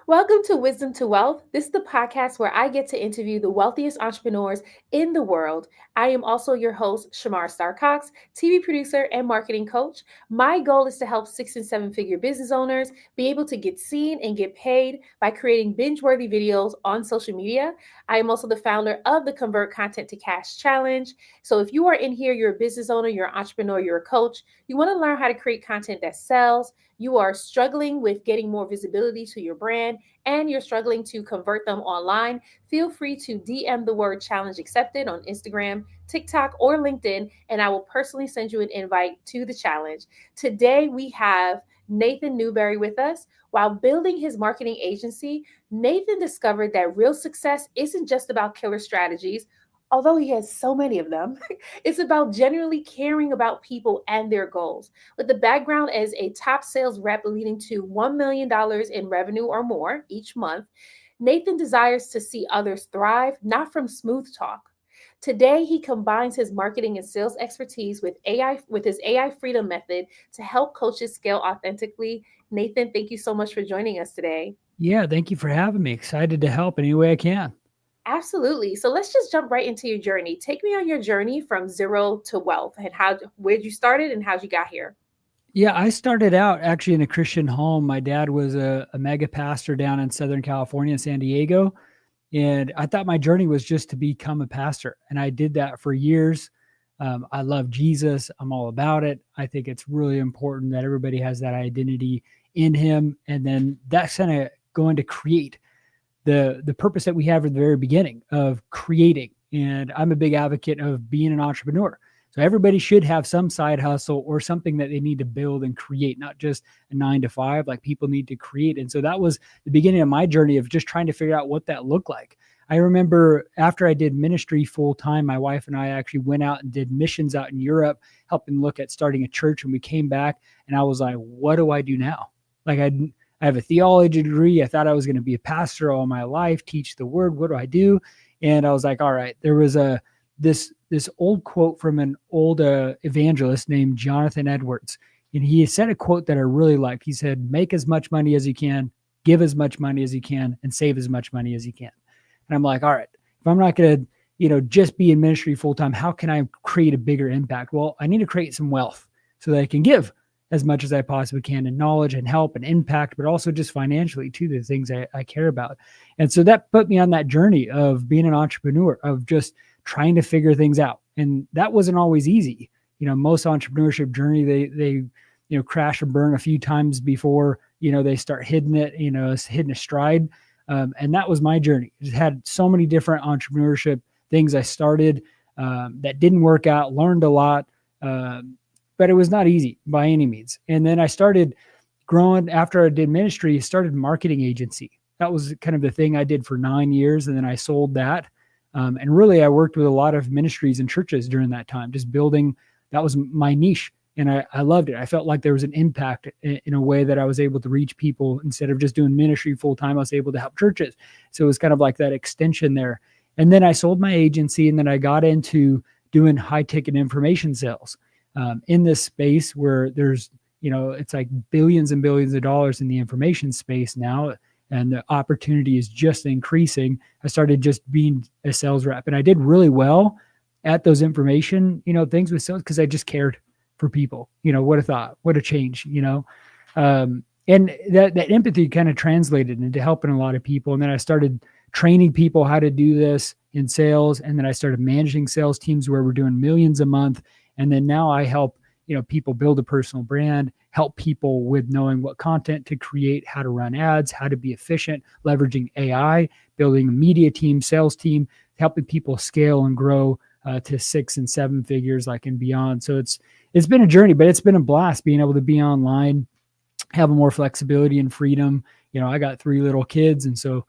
Welcome to Wisdom to Wealth. This is the podcast where I get to interview the wealthiest entrepreneurs in the world. I am also your host, Shamar Starcox, TV producer and marketing coach. My goal is to help 6 and 7 figure business owners be able to get seen and get paid by creating binge worthy videos on social media. I am also the founder of the Convert Content to Cash Challenge. So if you are in here, you're a business owner, you're an entrepreneur, you're a coach, you want to learn how to create content that sells, you are struggling with getting more visibility to your brand, and you're struggling to convert them online, feel free to DM the word challenge accepted on Instagram, TikTok, or LinkedIn, and I will personally send you an invite to the challenge. Today, we have Nathan Newberry with us. While building his marketing agency, Nathan discovered that real success isn't just about killer strategies, although he has so many of them. It's about genuinely caring about people and their goals. With a background as a top sales rep leading to $1 million in revenue or more each month, Nathan desires to see others thrive, not from smooth talk. Today, he combines his marketing and sales expertise with his AI freedom method to help coaches scale authentically. Nathan, thank you so much for joining us today. Yeah, thank you for having me. Excited to help any way I can. Absolutely. So let's just jump right into your journey. Take me on your journey from zero to wealth and where'd you started and how'd you got here? Yeah, I started out actually in a Christian home. My dad was a mega pastor down in Southern California, San Diego. And I thought my journey was just to become a pastor. And I did that for years. I love Jesus. I'm all about it. I think it's really important that everybody has that identity in him. And then that's kind of going to create the purpose that we have at the very beginning of creating. And I'm a big advocate of being an entrepreneur. So everybody should have some side hustle or something that they need to build and create, not just a 9 to 5, like people need to create. And so that was the beginning of my journey of just trying to figure out what that looked like. I remember after I did ministry full time, my wife and I actually went out and did missions out in Europe, helping look at starting a church. And we came back and I was like, what do I do now? Like I have a theology degree. I thought I was going to be a pastor all my life, teach the word. What do I do? And I was like, all right, there was this old quote from an old evangelist named Jonathan Edwards. And he said a quote that I really liked. He said, make as much money as you can, give as much money as you can, and save as much money as you can. And I'm like, all right, if I'm not going to, just be in ministry full time, how can I create a bigger impact? Well, I need to create some wealth so that I can give as much as I possibly can in knowledge and help and impact, but also just financially too, the things I care about. And so that put me on that journey of being an entrepreneur, of just trying to figure things out. And that wasn't always easy. Most entrepreneurship journey, they crash and burn a few times before, they start hitting it, hitting a stride. And that was my journey. It had so many different entrepreneurship things I started that didn't work out, learned a lot. But it was not easy by any means. And then I started growing after I did ministry, started marketing agency. That was kind of the thing I did for 9 years. And then I sold that. And really, I worked with a lot of ministries and churches during that time, just building. That was my niche. And I loved it. I felt like there was an impact in a way that I was able to reach people instead of just doing ministry full time. I was able to help churches. So it was kind of like that extension there. And then I sold my agency and then I got into doing high ticket information sales in this space where there's, it's like billions and billions of dollars in the information space now. And the opportunity is just increasing. I started just being a sales rep and I did really well at those information, things with sales because I just cared for people. What a thought, what a change, and that empathy kind of translated into helping a lot of people. And then I started training people how to do this in sales. And then I started managing sales teams where we're doing millions a month. And then now I help, people build a personal brand, help people with knowing what content to create, how to run ads, how to be efficient, leveraging AI, building a media team, sales team, helping people scale and grow to 6 and 7 figures, like and beyond. So it's been a journey, but it's been a blast being able to be online, have more flexibility and freedom. I got 3 little kids. And so,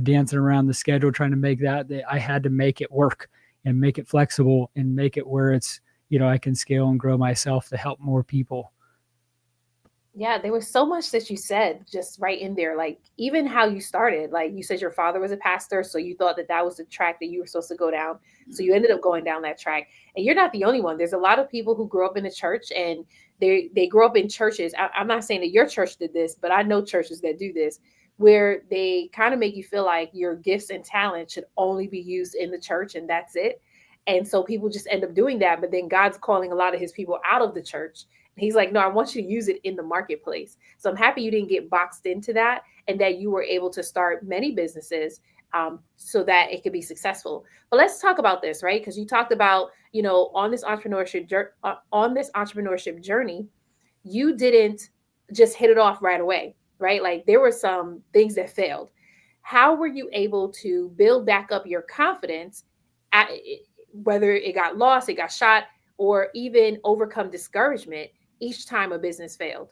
dancing around the schedule, trying to make that I had to make it work and make it flexible and make it where it's, I can scale and grow myself to help more people. Yeah, there was so much that you said just right in there. Like, even how you started, like you said, your father was a pastor. So you thought that that was the track that you were supposed to go down. So you ended up going down that track. And you're not the only one. There's a lot of people who grew up in the church and they grow up in churches. I'm not saying that your church did this, but I know churches that do this where they kind of make you feel like your gifts and talent should only be used in the church and that's it. And so people just end up doing that. But then God's calling a lot of his people out of the church. And he's like, no, I want you to use it in the marketplace. So I'm happy you didn't get boxed into that and that you were able to start many businesses so that it could be successful. But let's talk about this, right? Because you talked about, on this entrepreneurship journey, you didn't just hit it off right away, right? Like there were some things that failed. How were you able to build back up your confidence, at, whether it got lost, it got shot, or even overcome discouragement each time a business failed?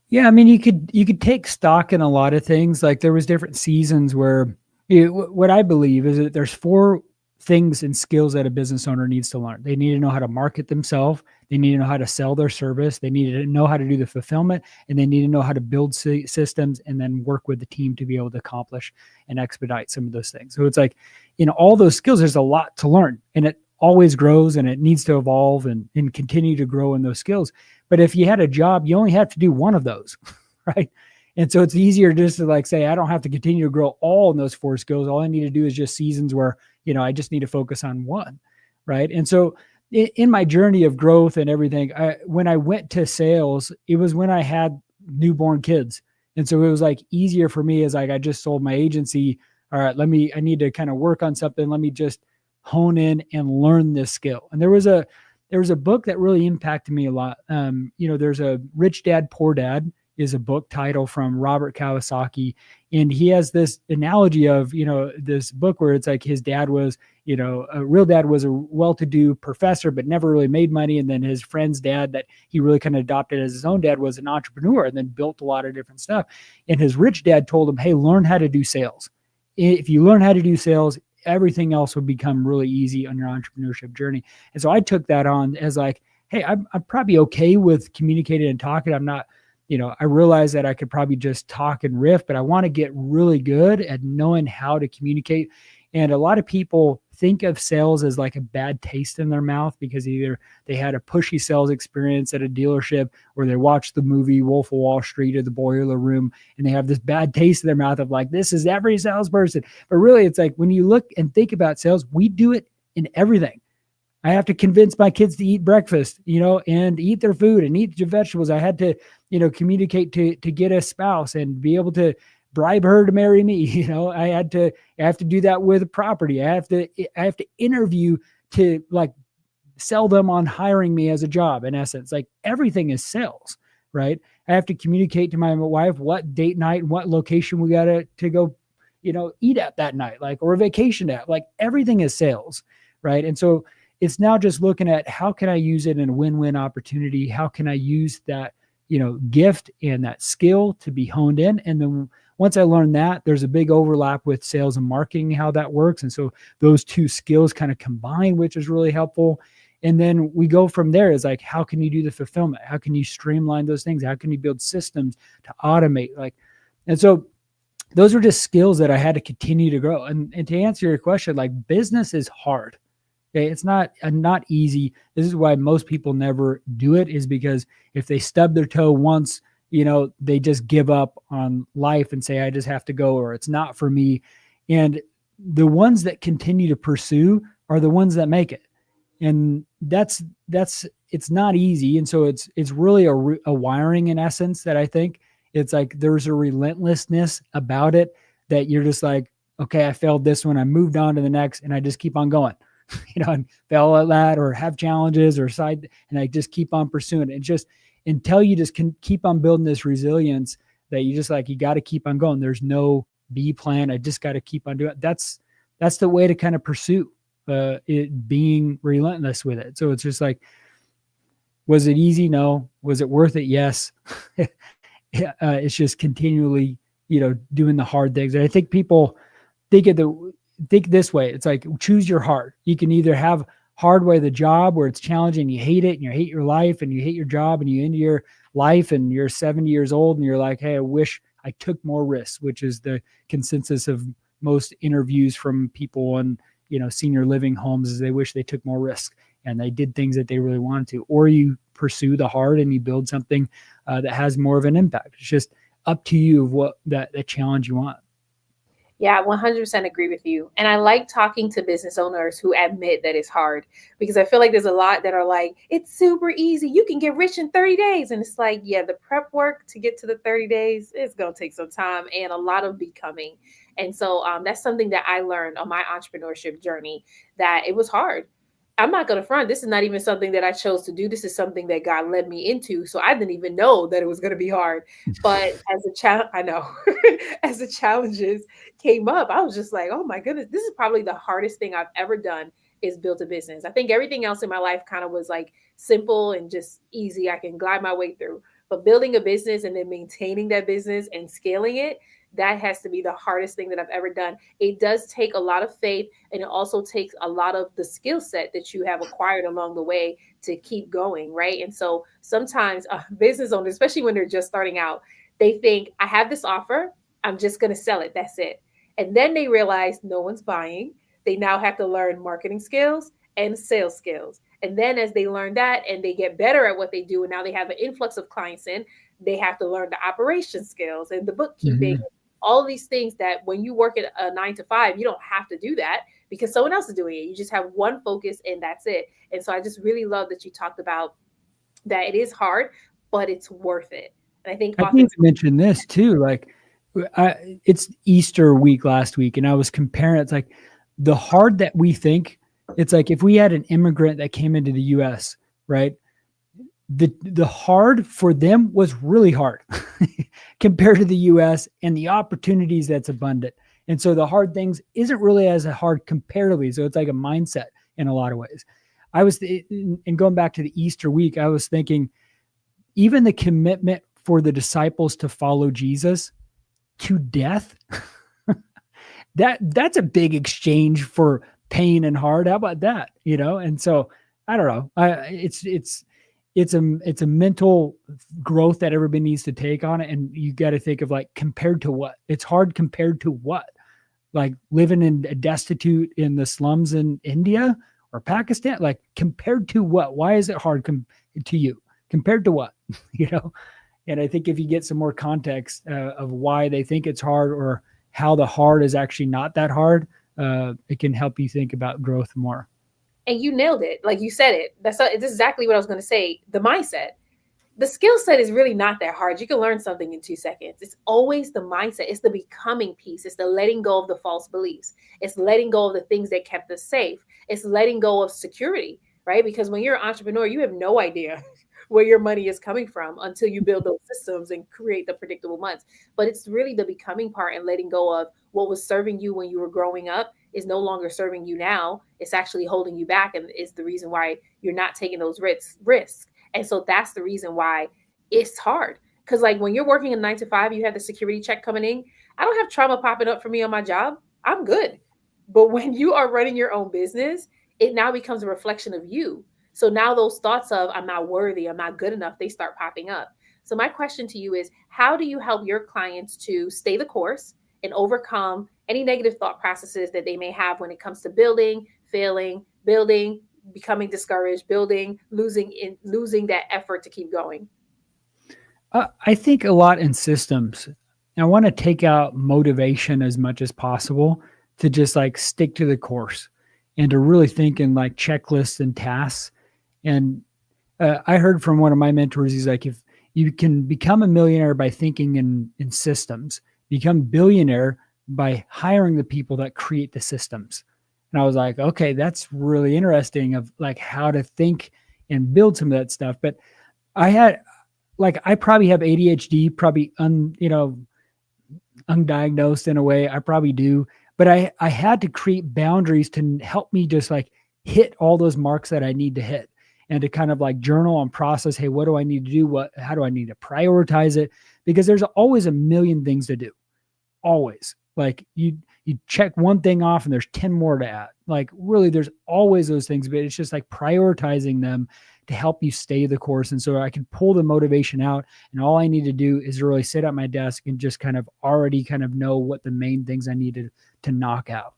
Yeah, I mean, you could take stock in a lot of things. Like there was different seasons where what I believe is that there's four things and skills that a business owner needs to learn. They need to know how to market themselves. They need to know how to sell their service. They need to know how to do the fulfillment, and they need to know how to build systems and then work with the team to be able to accomplish and expedite some of those things. So it's like in all those skills, there's a lot to learn, and it always grows and it needs to evolve and continue to grow in those skills. But if you had a job, you only have to do one of those, right? And so it's easier just to like say, I don't have to continue to grow all in those four skills. All I need to do is just seasons where, I just need to focus on one, right? And so in my journey of growth and everything, when I went to sales, it was when I had newborn kids. And so it was like easier for me as like, I just sold my agency. All right, I need to kind of work on something. Let me just hone in and learn this skill. And there was a book that really impacted me a lot. There's a Rich Dad, Poor Dad is a book title from Robert Kiyosaki. And he has this analogy of, this book where it's like his dad was, a real dad was a well-to-do professor, but never really made money. And then his friend's dad that he really kind of adopted as his own dad was an entrepreneur and then built a lot of different stuff. And his rich dad told him, hey, learn how to do sales. If you learn how to do sales, everything else will become really easy on your entrepreneurship journey. And so I took that on as like, hey, I'm probably okay with communicating and talking. I'm not, I realize that I could probably just talk and riff, but I want to get really good at knowing how to communicate. And a lot of people think of sales as like a bad taste in their mouth because either they had a pushy sales experience at a dealership or they watched the movie Wolf of Wall Street or The Boiler Room, and they have this bad taste in their mouth of like, this is every salesperson. But really, it's like when you look and think about sales, we do it in everything. I have to convince my kids to eat breakfast, and eat their food and eat your vegetables. I had to, communicate to get a spouse and be able to bribe her to marry me. I have to do that with a property. I have to interview to like sell them on hiring me as a job. In essence, like everything is sales, right? I have to communicate to my wife what date night and what location we got to go, eat at that night, like, or vacation at. Like everything is sales, right? And so it's now just looking at how can I use it in a win-win opportunity? How can I use that, gift and that skill to be honed in? And then once I learned that, there's a big overlap with sales and marketing, how that works. And so those two skills kind of combine, which is really helpful. And then we go from there is like, how can you do the fulfillment? How can you streamline those things? How can you build systems to automate? And so those are just skills that I had to continue to grow. And to answer your question, like business is hard. Okay, it's not easy. This is why most people never do it, is because if they stub their toe once, they just give up on life and say, I just have to go, or it's not for me. And the ones that continue to pursue are the ones that make it. And that's it's not easy. And so it's really a wiring in essence that I think it's like there's a relentlessness about it that you're just like, okay, I failed this one. I moved on to the next and I just keep on going. And fail at that or have challenges or side, and I just keep on pursuing it. And just until you just can keep on building this resilience that you just like, you got to keep on going. There's no B plan. I just got to keep on doing it. That's the way to kind of pursue it, being relentless with it. So it's just like, was it easy? No. Was it worth it? Yes. It's just continually, doing the hard things. And I think people think this way. It's like, choose your heart. You can either have hard way of the job where it's challenging, you hate it and you hate your life and you hate your job and you end your life and you're 70 years old and you're like, hey, I wish I took more risks, which is the consensus of most interviews from people on, senior living homes, is they wish they took more risks and they did things that they really wanted to. Or you pursue the hard and you build something that has more of an impact. It's just up to you of what that challenge you want. Yeah, 100% agree with you. And I like talking to business owners who admit that it's hard because I feel like there's a lot that are like, it's super easy. You can get rich in 30 days. And it's like, yeah, the prep work to get to the 30 days is going to take some time and a lot of becoming. And so that's something that I learned on my entrepreneurship journey, that it was hard. I'm not going to front. This is not even something that I chose to do. This is something that God led me into. So I didn't even know that it was going to be hard. But as a child, I know, as the challenges came up, I was just like, oh my goodness, this is probably the hardest thing I've ever done is built a business. I think everything else in my life kind of was like simple and just easy. I can glide my way through. But building a business and then maintaining that business and scaling it, that has to be the hardest thing that I've ever done. It does take a lot of faith, and it also takes a lot of the skill set that you have acquired along the way to keep going, right? And so sometimes business owners, especially when they're just starting out, they think, I have this offer, I'm just going to sell it. That's it. And then they realize no one's buying. They now have to learn marketing skills and sales skills. And then as they learn that and they get better at what they do, and now they have an influx of clients in, they have to learn the operation skills and the bookkeeping, Mm-hmm. all these things that when you work at a 9 to 5, you don't have to do that because someone else is doing it. You just have one focus and that's it. And so I just really love that you talked about that it is hard, but it's worth it. And I think I often, think you mentioned this too. Like, it's Easter week last week, and I was comparing. It's like the hard that we think. It's like if we had an immigrant that came into the U.S., right? The hard for them was really hard compared to the US and the opportunities that's abundant. And so the hard things isn't really as hard comparatively. So it's like a mindset in a lot of ways. I was, and going back to the Easter week, I was thinking even the commitment for the disciples to follow Jesus to death, that's a big exchange for pain and hard. How about that? And so I don't know. It's a mental growth that everybody needs to take on it, and you got to think of like compared to what. It's hard compared to what, like living in destitute in the slums in India or Pakistan, like compared to what? Why is it hard to you compared to what? you know and I think if you get some more context of why they think it's hard or how the hard is actually not that hard, it can help you think about growth more. and you nailed it. Like you said it. This is exactly what I was going to say. The mindset. The skill set is really not that hard. You can learn something in 2 seconds. It's always the mindset. It's the becoming piece. It's the letting go of the false beliefs. It's letting go of the things that kept us safe. It's letting go of security, right? Because when you're an entrepreneur, you have no idea where your money is coming from until you build those systems and create the predictable months. But it's really the becoming part and letting go of what was serving you when you were growing up is no longer serving you now. It's actually holding you back and is the reason why you're not taking those risks. And so that's the reason why it's hard. Because like when you're working a 9 to 5, you have the security check coming in. I don't have trauma popping up for me on my job. I'm good. But when you are running your own business, it now becomes a reflection of you. So now those thoughts of I'm not worthy, I'm not good enough, they start popping up. So my question to you is, how do you help your clients to stay the course and overcome any negative thought processes that they may have when it comes to building, failing, building, becoming discouraged, building, losing that effort to keep going? I think a lot in systems. I want to take out motivation as much as possible to just like stick to the course and to really think in like checklists and tasks. And I heard from one of my mentors, he's like, if you can become a millionaire by thinking in systems, become billionaire by hiring the people that create the systems. And I was like, okay, that's really interesting of like how to think and build some of that stuff. But I had I probably have ADHD, probably undiagnosed in a way. I probably do, but I had to create boundaries to help me just like hit all those marks that I need to hit, and to kind of like journal and process, hey, what do I need to do? How do I need to prioritize it? Because there's always a million things to do. Always. Like you check one thing off and there's 10 more to add. Like really there's always those things, but it's just like prioritizing them to help you stay the course. And so I can pull the motivation out, and all I need to do is really sit at my desk and just kind of already kind of know what the main things I needed to knock out.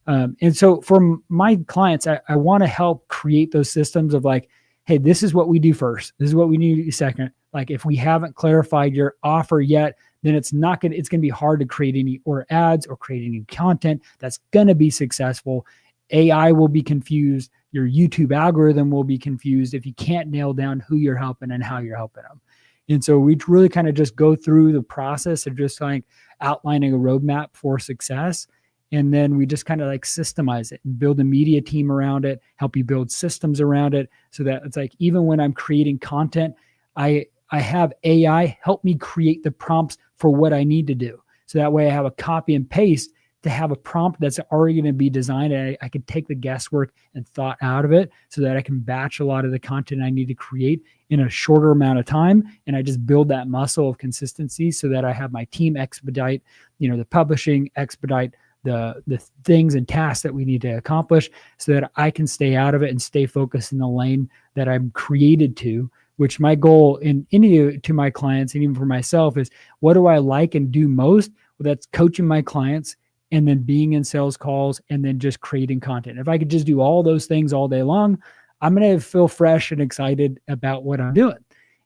And so for my clients, I want to help create those systems of like, hey, this is what we do first. This is what we need second. Like if we haven't clarified your offer yet, then it's going to be hard to create any or ads or create any content that's going to be successful. AI will be confused. Your YouTube algorithm will be confused if you can't nail down who you're helping and how you're helping them. And so we really kind of just go through the process of just like outlining a roadmap for success. And then we just kind of like systemize it and build a media team around it, help you build systems around it so that it's like even when I'm creating content, I have AI help me create the prompts for what I need to do. So that way I have a copy and paste to have a prompt that's already going to be designed. And I can take the guesswork and thought out of it so that I can batch a lot of the content I need to create in a shorter amount of time. And I just build that muscle of consistency so that I have my team expedite, the publishing, expedite the things and tasks that we need to accomplish so that I can stay out of it and stay focused in the lane that I'm created to, which my goal in any to my clients and even for myself is what do I like and do most? Well, that's coaching my clients and then being in sales calls and then just creating content. If I could just do all those things all day long, I'm going to feel fresh and excited about what I'm doing.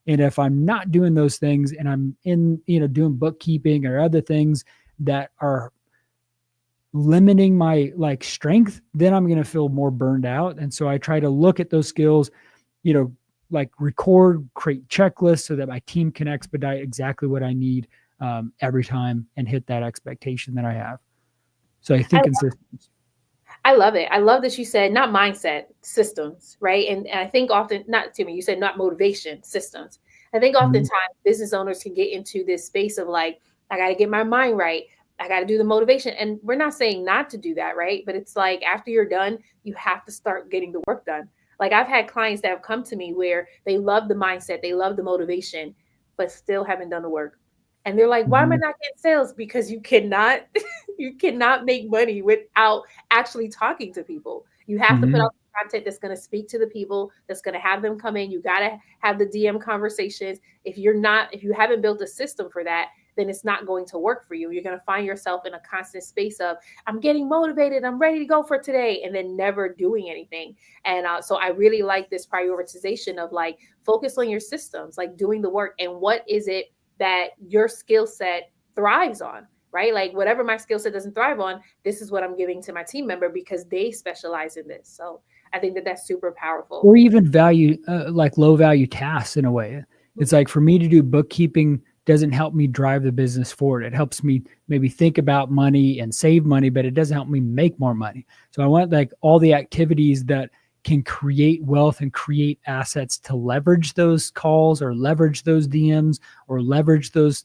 And if I'm not doing those things and I'm in, doing bookkeeping or other things that are limiting my like strength, then I'm going to feel more burned out. And so I try to look at those skills, like record, create checklists so that my team can expedite exactly what I need every time and hit that expectation that I have. So I I think in systems. I love it. I love that you said not mindset, systems, right? And I think often, not to me, you said not motivation, systems. I think Mhm. oftentimes business owners can get into this space of like, I got to get my mind right. I got to do the motivation. And we're not saying not to do that, right? But it's like after you're done, you have to start getting the work done. Like I've had clients that have come to me where they love the mindset, they love the motivation, but still haven't done the work. And they're like, why am I Mhm. not getting sales? Because you cannot, you cannot make money without actually talking to people. You have to put Mhm. out content that's going to speak to the people, that's going to have them come in. You got to have the DM conversations. If you haven't built a system for that, then it's not going to work for you. You're going to find yourself in a constant space of, I'm getting motivated, I'm ready to go for today, and then never doing anything. And so I really like this prioritization of like, focus on your systems, like doing the work. And what is it that your skill set thrives on? Right? Like whatever my skill set doesn't thrive on, this is what I'm giving to my team member because they specialize in this. So I think that that's super powerful. Or even value, like low value tasks in a way. It's like for me to do bookkeeping doesn't help me drive the business forward. It helps me maybe think about money and save money, but it doesn't help me make more money. So I want like all the activities that can create wealth and create assets to leverage those calls or leverage those DMs or leverage those,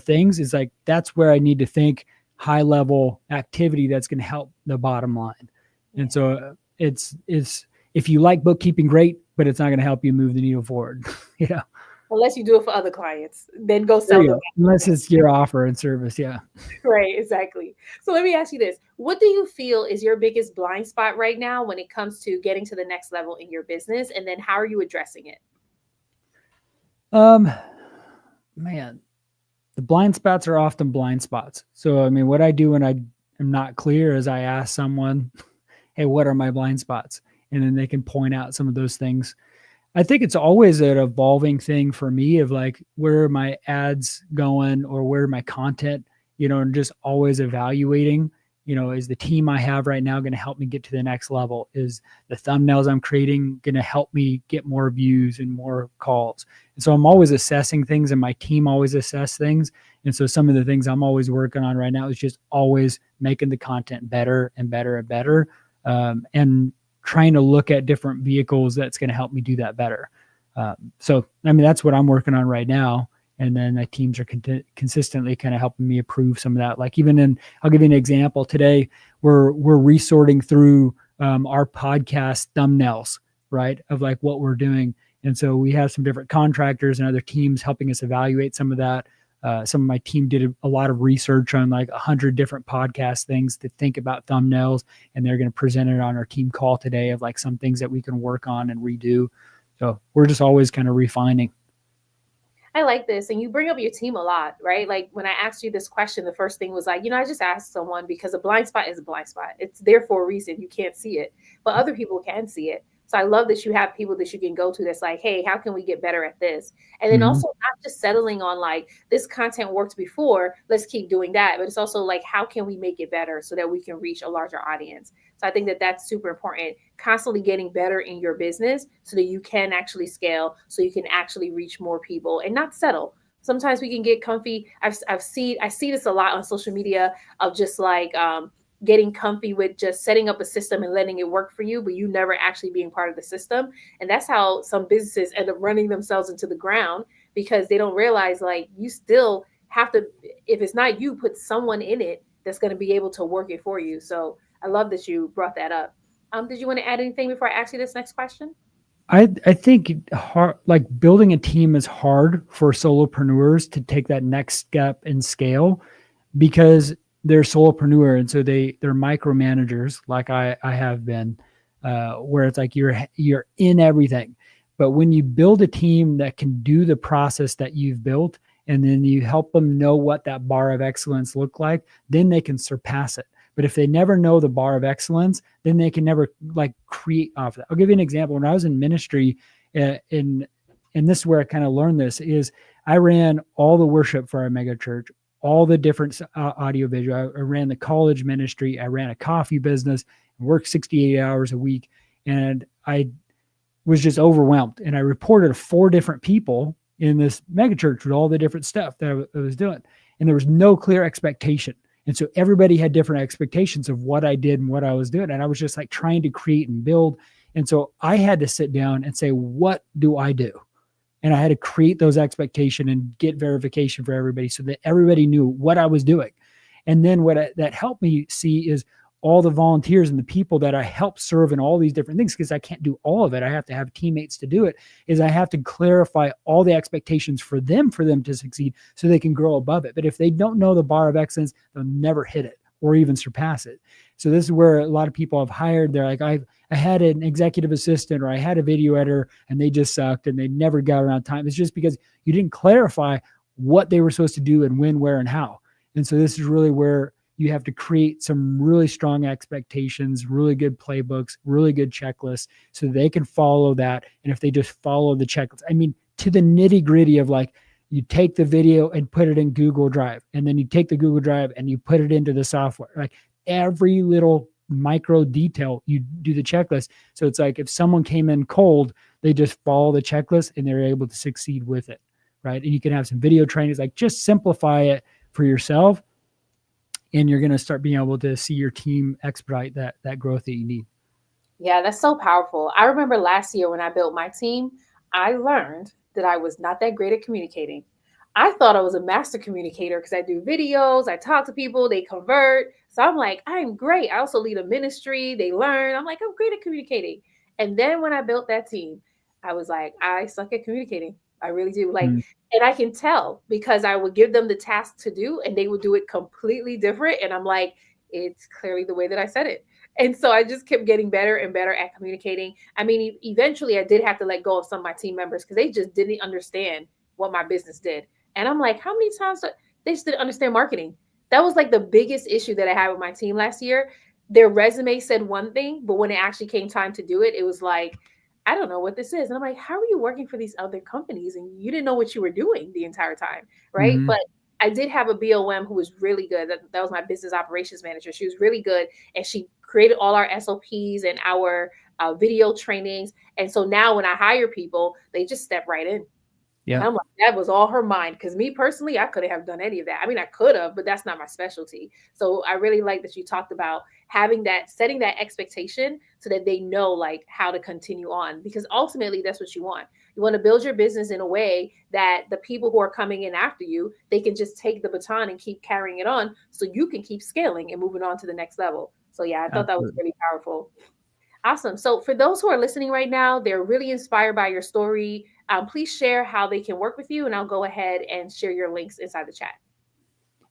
things is like that's where I need to think high level activity that's going to help the bottom line. Yeah. And so it's if you like bookkeeping, great, but it's not going to help you move the needle forward. you know, Unless you do it for other clients, then go there sell you them. go. Unless it's your offer and service, yeah. Right, exactly. So let me ask you this. What do you feel is your biggest blind spot right now when it comes to getting to the next level in your business? And then how are you addressing it? Um, man, the blind spots are often blind spots. So I mean, what I do when I am not clear is I ask someone, "Hey, what are my blind spots?" And then they can point out some of those things. I think it's always an evolving thing for me of like where are my ads going or where my content, and just always evaluating, is the team I have right now going to help me get to the next level? Is the thumbnails I'm creating going to help me get more views and more calls? And so I'm always assessing things and my team always assess things. And so some of the things I'm always working on right now is just always making the content better and better and better. And trying to look at different vehicles that's going to help me do that better. So, I mean, that's what I'm working on right now. And then the teams are consistently kind of helping me approve some of that. Like even I'll give you an example. Today, we're resorting through our podcast thumbnails, right, of like what we're doing. And so we have some different contractors and other teams helping us evaluate some of that. Some of my team did a lot of research on like 100 different podcast things to think about thumbnails, and they're going to present it on our team call today of like some things that we can work on and redo. So we're just always kind of refining. I like this. And you bring up your team a lot, right? Like when I asked you this question, the first thing was like, I just asked someone because a blind spot is a blind spot. It's there for a reason. You can't see it, but other people can see it. So I love that you have people that you can go to that's like, hey, how can we get better at this? And then Mhm. also not just settling on like this content worked before, let's keep doing that. But it's also like, how can we make it better so that we can reach a larger audience? So I think that that's super important. Constantly getting better in your business so that you can actually scale, so you can actually reach more people and not settle. Sometimes we can get comfy. I see this a lot on social media of just like getting comfy with just setting up a system and letting it work for you, but you never actually being part of the system. And that's how some businesses end up running themselves into the ground because they don't realize like you still have to, if it's not you, put someone in it that's going to be able to work it for you. So I love that you brought that up. Did you want to add anything before I ask you this next question? I think hard, like building a team is hard for solopreneurs to take that next step and scale because they're solopreneur and so they're micromanagers like I have been, where it's like you're in everything. But when you build a team that can do the process that you've built and then you help them know what that bar of excellence look like, then they can surpass it. But if they never know the bar of excellence, then they can never like create off that. I'll give you an example. When I was in ministry, in and this is where I kind of learned this is I ran all the worship for our mega church, all the different audio visual. I ran the college ministry. I ran a coffee business, worked 68 hours a week, and I was just overwhelmed. And I reported to 4 different people in this megachurch with all the different stuff that I was doing. And there was no clear expectation. And so everybody had different expectations of what I did and what I was doing. And I was just like trying to create and build. And so I had to sit down and say, what do I do? And I had to create those expectations and get verification for everybody so that everybody knew what I was doing. And then that helped me see is all the volunteers and the people that I help serve in all these different things, because I can't do all of it. I have to have teammates to do it, is I have to clarify all the expectations for them to succeed so they can grow above it. But if they don't know the bar of excellence, they'll never hit it or even surpass it. So this is where a lot of people have hired. They're like, I had an executive assistant or I had a video editor and they just sucked and they never got around time. It's just because you didn't clarify what they were supposed to do and when, where, and how. And so this is really where you have to create some really strong expectations, really good playbooks, really good checklists so they can follow that. And if they just follow the checklist, I mean, to the nitty gritty of like, you take the video and put it in Google Drive, and then you take the Google Drive and you put it into the software. Like every little micro detail, you do the checklist. So it's like if someone came in cold, they just follow the checklist and they're able to succeed with it, right? And you can have some video trainings, like just simplify it for yourself, and you're going to start being able to see your team expedite that growth that you need. Yeah, that's so powerful. I remember last year when I built my team, I learned that I was not that great at communicating. I thought I was a master communicator because I do videos, I talk to people, they convert. So I'm like, I'm great. I also lead a ministry, they learn. I'm like, I'm great at communicating. And then when I built that team, I was like, I suck at communicating. I really do. Like, Mm. and I can tell because I would give them the task to do and they would do it completely different. And I'm like, it's clearly the way that I said it. And so I just kept getting better and better at communicating. I mean, eventually I did have to let go of some of my team members because they just didn't understand what my business did. And I'm like, how many times they just didn't understand marketing? That was like the biggest issue that I had with my team last year. Their resume said one thing, but when it actually came time to do it, it was like, I don't know what this is. And I'm like, how are you working for these other companies and you didn't know what you were doing the entire time? Right. Mm-hmm. But I did have a BOM who was really good. That was my business operations manager. She was really good and she created all our SOPs and our video trainings. And so now when I hire people, they just step right in. And Yeah. I'm like, that was all her mind. Because me personally, I couldn't have done any of that. I mean, I could have, but that's not my specialty. So I really like that you talked about having that, setting that expectation so that they know like how to continue on. Because ultimately, that's what you want. You want to build your business in a way that the people who are coming in after you, they can just take the baton and keep carrying it on so you can keep scaling and moving on to the next level. So yeah, I thought that was Absolutely. really powerful. Awesome. So, for those who are listening right now, they're really inspired by your story. Please share how they can work with you, and I'll go ahead and share your links inside the chat.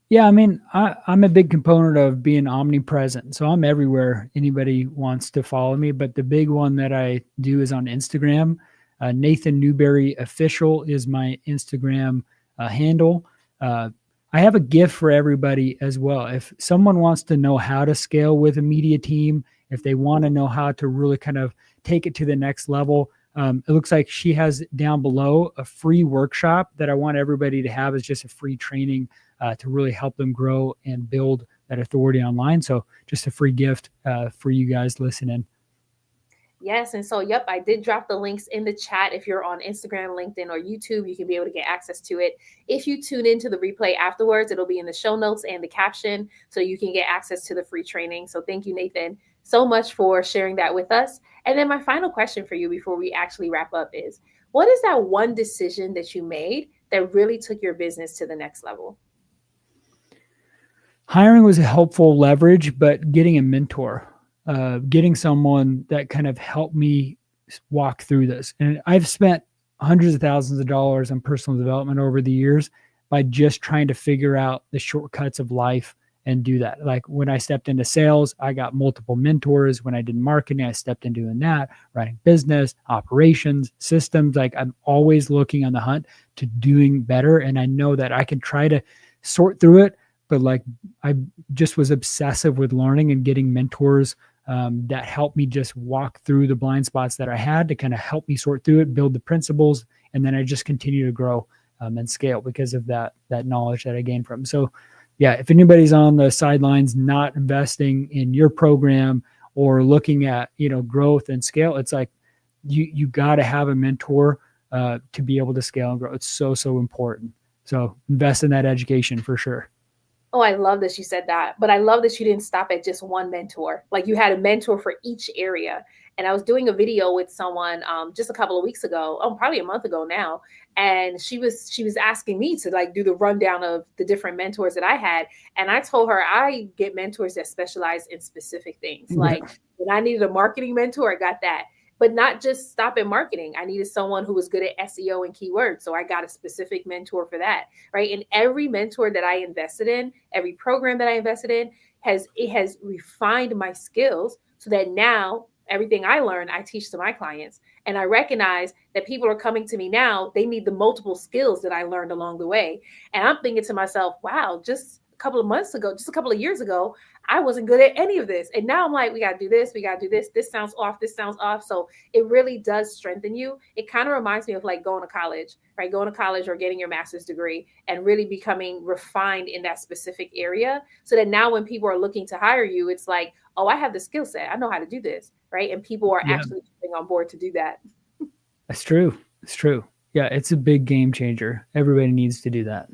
Yeah, I mean, I'm a big component of being omnipresent. So I'm everywhere anybody wants to follow me. But the big one that I do is on Instagram. Nathan Newberry Official is my Instagram handle. Uh, I have a gift for everybody as well. If someone wants to know how to scale with a media team, if they want to know how to really kind of take it to the next level. It looks like she has down below a free workshop that I want everybody to have as just a free training to really help them grow and build that authority online. So just a free gift for you guys listening. Yes. And so, yep, I did drop the links in the chat. If you're on Instagram, LinkedIn, or YouTube, you can be able to get access to it. If you tune into the replay afterwards, it'll be in the show notes and the caption so you can get access to the free training. So, thank you, Nathan, so much for sharing that with us. And then, my final question for you before we actually wrap up is, what is that one decision that you made that really took your business to the next level? Hiring was a helpful leverage, but getting a mentor, getting someone that kind of helped me walk through this. And I've spent hundreds of thousands of dollars on personal development over the years by just trying to figure out the shortcuts of life and do that. Like when I stepped into sales, I got multiple mentors. When I did marketing, I stepped into doing that, running business, operations, systems. Like I'm always looking on the hunt to doing better. And I know that I can try to sort through it, but like I just was obsessive with learning and getting mentors that helped me just walk through the blind spots that I had to kind of help me sort through it, build the principles, and then I just continue to grow and scale because of that knowledge that I gained from. So, yeah, if anybody's on the sidelines not investing in your program or looking at growth and scale, it's like you got to have a mentor to be able to scale and grow. It's so important. So invest in that education for sure. Oh, I love that you said that. But I love that you didn't stop at just one mentor. Like you had a mentor for each area. And I was doing a video with someone just a couple of weeks ago, oh, probably a month ago now. And she was asking me to like do the rundown of the different mentors that I had. And I told her I get mentors that specialize in specific things. Yeah. Like when I needed a marketing mentor, I got that. But not just stop at marketing. I needed someone who was good at SEO and keywords. So I got a specific mentor for that. Right. And every mentor that I invested in, every program that I invested in has refined my skills so that now everything I learn, I teach to my clients. And I recognize that people are coming to me now, they need the multiple skills that I learned along the way. And I'm thinking to myself, wow, just a couple of months ago, just a couple of years ago, I wasn't good at any of this. And now I'm like, we got to do this, we got to do this. This sounds off, this sounds off. So it really does strengthen you. It kind of reminds me of like going to college, right? Going to college or getting your master's degree and really becoming refined in that specific area. So that now when people are looking to hire you, it's like, oh, I have the skill set. I know how to do this, right? And people are Yeah, actually coming on board to do that. that's true. It's true. Yeah, it's a big game changer. Everybody needs to do that.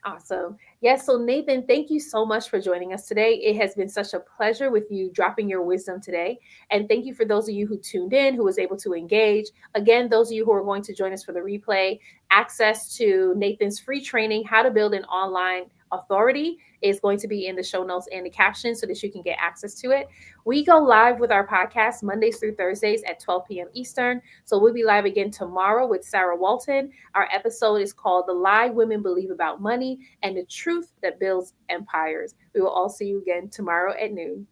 Awesome. Yes. So, Nathan, thank you so much for joining us today. It has been such a pleasure with you dropping your wisdom today. And thank you for those of you who tuned in, who was able to engage. Again, those of you who are going to join us for the replay, access to Nathan's free training, How to Build an Online Authority, is going to be in the show notes and the caption so that you can get access to it. We go live with our podcast Mondays through Thursdays at 12 p.m. Eastern. So we'll be live again tomorrow with Sarah Walton. Our episode is called The Lie Women Believe About Money and the Truth That Builds Empires. We will all see you again tomorrow at noon.